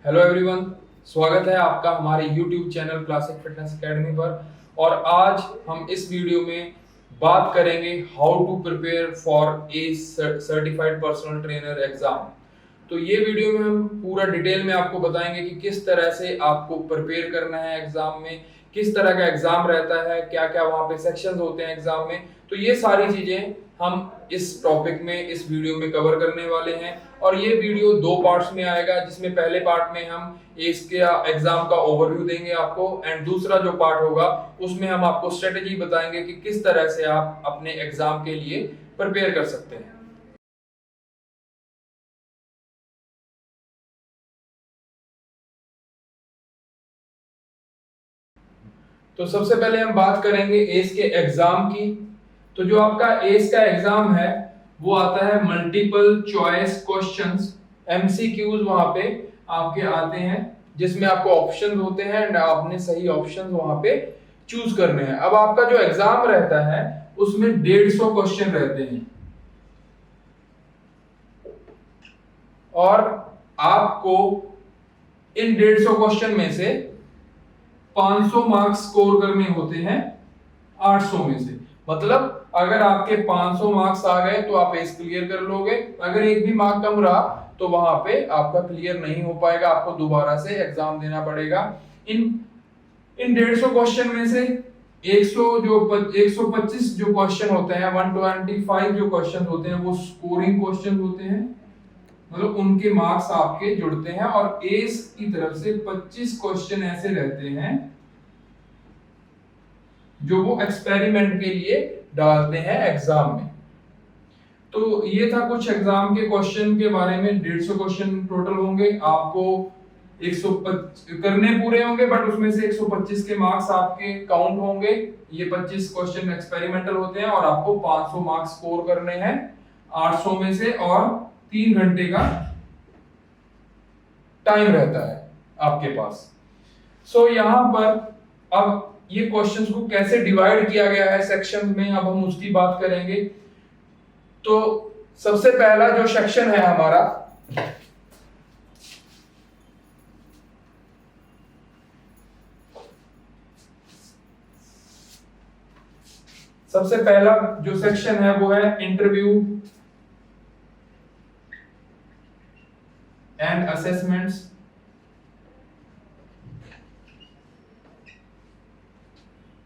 Hello everyone, स्वागत है आपका हमारे YouTube channel classic fitness academy पर। और आज हम इस वीडियो में बात करेंगे how to prepare for a certified personal trainer exam. तो ये वीडियो में हम पूरा डिटेल में आपको बताएंगे कि किस तरह से आपको प्रिपेयर करना है एग्जाम में, किस तरह का एग्जाम रहता है, क्या क्या वहाँ पे सेक्शंस होते हैं एग्जाम में। तो ये सारी चीजें हम इस टॉपिक में इस वीडियो में कवर करने वाले हैं। और ये वीडियो दो पार्ट्स में आएगा, जिसमें पहले पार्ट में हम इसके एग्जाम का ओवरव्यू देंगे आपको, एंड दूसरा जो पार्ट होगा उसमें हम आपको स्ट्रेटेजी बताएंगे कि किस तरह से आप अपने एग्जाम के लिए प्रिपेयर कर सकते हैं। तो सबसे पहले हम बात करेंगे एस के एग्जाम की। तो जो आपका एस का एग्जाम है वो आता है मल्टीपल चॉइस क्वेश्चंस, एमसीक्यूज वहां पे आपके आते हैं, जिसमें आपको ऑप्शंस होते हैं एंड आपने सही ऑप्शंस वहां पे चूज करने हैं। अब आपका जो एग्जाम रहता है उसमें 150 क्वेश्चन रहते हैं और आपको इन 150 क्वेश्चन में से 500 मार्क्स स्कोर करने होते हैं 800 में से। मतलब अगर आपके 500 मार्क्स आ गए तो आप एस क्लियर कर लोगे, अगर एक भी मार्क कम रहा तो वहां पे आपका क्लियर नहीं हो पाएगा, आपको दोबारा से एग्जाम देना पड़ेगा। इन इन 150 क्वेश्चन में से 125 जो क्वेश्चन होते हैं, 125 जो क्वेश्चन होते हैं वो स्कोरिंग क्वेश्चन होते हैं, मतलब उनके मार्क्स आपके जुड़ते हैं। और एस की तरफ से 25 क्वेश्चन ऐसे रहते हैं जो वो एक्सपेरिमेंट के लिए डालते हैं एग्जाम में। तो ये था कुछ एग्जाम के क्वेश्चन के बारे में। 150 क्वेश्चन टोटल होंगे, आपको 125 करने पूरे होंगे, बट उसमें से 125 के मार्क्स आपके काउंट होंगे। ये 25 क्वेश्चन एक्सपेरिमेंटल होते हैं और आपको 500 मार्क्स स्कोर करने हैं 800 में से, और 3 घंटे का टाइम रहता है आपके पास। सो यहां पर अब ये क्वेश्चंस को कैसे डिवाइड किया गया है सेक्शन में, अब हम उसकी बात करेंगे। तो सबसे पहला जो सेक्शन है हमारा, सबसे पहला जो सेक्शन है वो है interview and assessments.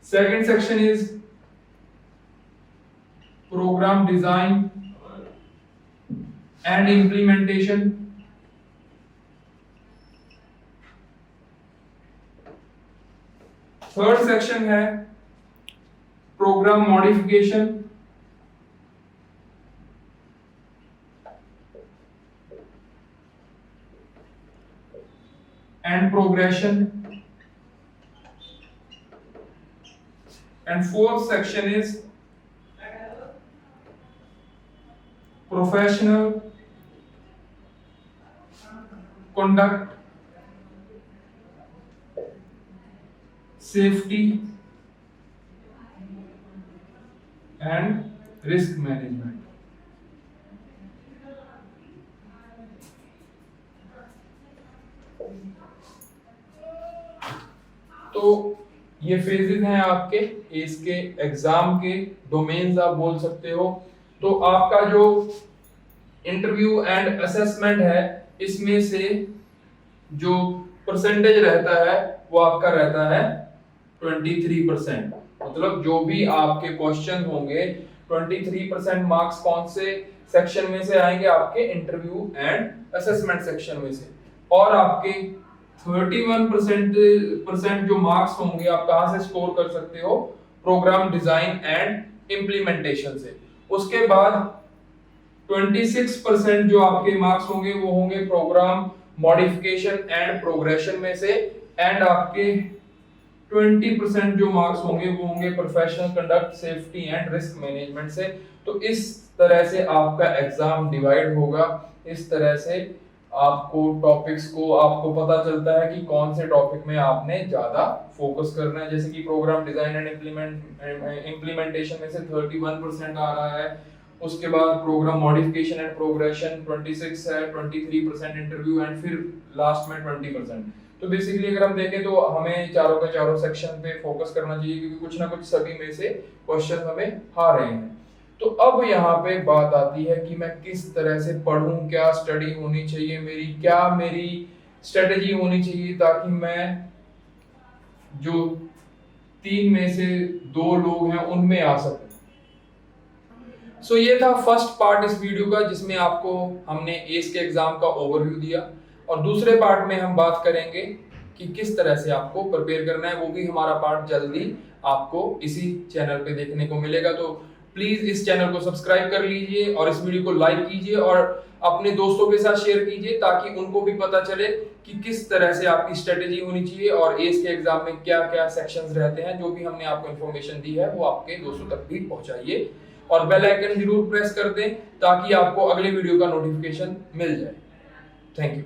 Second section is program design and implementation. Third section है program modification and progression. And fourth section is professional conduct, safety and risk management. तो ये फेजेस हैं आपके इसके एग्जाम के, डोमेन्स आप बोल सकते हो। तो आपका जो इंटरव्यू एंड असेसमेंट है, इसमें से जो परसेंटेज रहता है वो आपका रहता है 23%। मतलब जो भी आपके क्वेश्चन होंगे 23% मार्क्स कौन से सेक्शन में से आएंगे, आपके इंटरव्यू एंड असेसमेंट सेक्शन में से। और आपके 31% जो मार्क्स होंगे आप कहां से स्कोर कर सकते हो, प्रोग्राम डिजाइन एंड इम्प्लीमेंटेशन से। उसके बाद 26% जो आपके मार्क्स होंगे वो होंगे प्रोग्राम मॉडिफिकेशन एंड प्रोग्रेशन में से। एंड आपके 20% जो मार्क्स होंगे वो होंगे professional conduct, safety and risk management से। तो इस तरह से आपका एग्जाम डिवाइड होगा। इस तरह से आपको टॉपिक्स को आपको पता चलता है कि कौन से टॉपिक में आपने ज्यादा फोकस करना है। जैसे कि प्रोग्राम डिजाइन एंड इम्प्लीमेंटेशन में से 31% आ रहा है, उसके बाद प्रोग्राम मॉडिफिकेशन एंड प्रोग्रेशन 26 है, 23% इंटरव्यू एंड फिर लास्ट में 20%। तो बेसिकली अगर हम देखें तो हमें चारों के चारों सेक्शन पे फोकस करना चाहिए, क्योंकि कुछ ना कुछ सभी में से क्वेश्चन हमें आ रहे हैं। तो अब यहाँ पे बात आती है कि मैं किस तरह से पढ़ूं, क्या स्टडी होनी चाहिए मेरी, क्या मेरी स्ट्रेटेजी होनी चाहिए ताकि मैं जो 3 में से 2 लोग हैं उनमें आ सकूं। सो ये था फर्स्ट पार्ट इस वीडियो का, जिसमें आपको हमने एस के एग्जाम का ओवरव्यू दिया, और दूसरे पार्ट में हम बात करेंगे कि किस तरह से आपको प्रिपेयर करना है। वो भी हमारा पार्ट जल्दी आपको इसी चैनल पे देखने को मिलेगा। तो प्लीज इस चैनल को सब्सक्राइब कर लीजिए और इस वीडियो को लाइक कीजिए और अपने दोस्तों के साथ शेयर कीजिए, ताकि उनको भी पता चले कि किस तरह से आपकी स्ट्रेटेजी होनी चाहिए और एस के एग्जाम में क्या क्या सेक्शंस रहते हैं। जो भी हमने आपको इन्फॉर्मेशन दी है वो आपके दोस्तों तक भी पहुंचाइए, और बेल आइकन जरूर प्रेस कर दें ताकि आपको अगले वीडियो का नोटिफिकेशन मिल जाए। Thank you.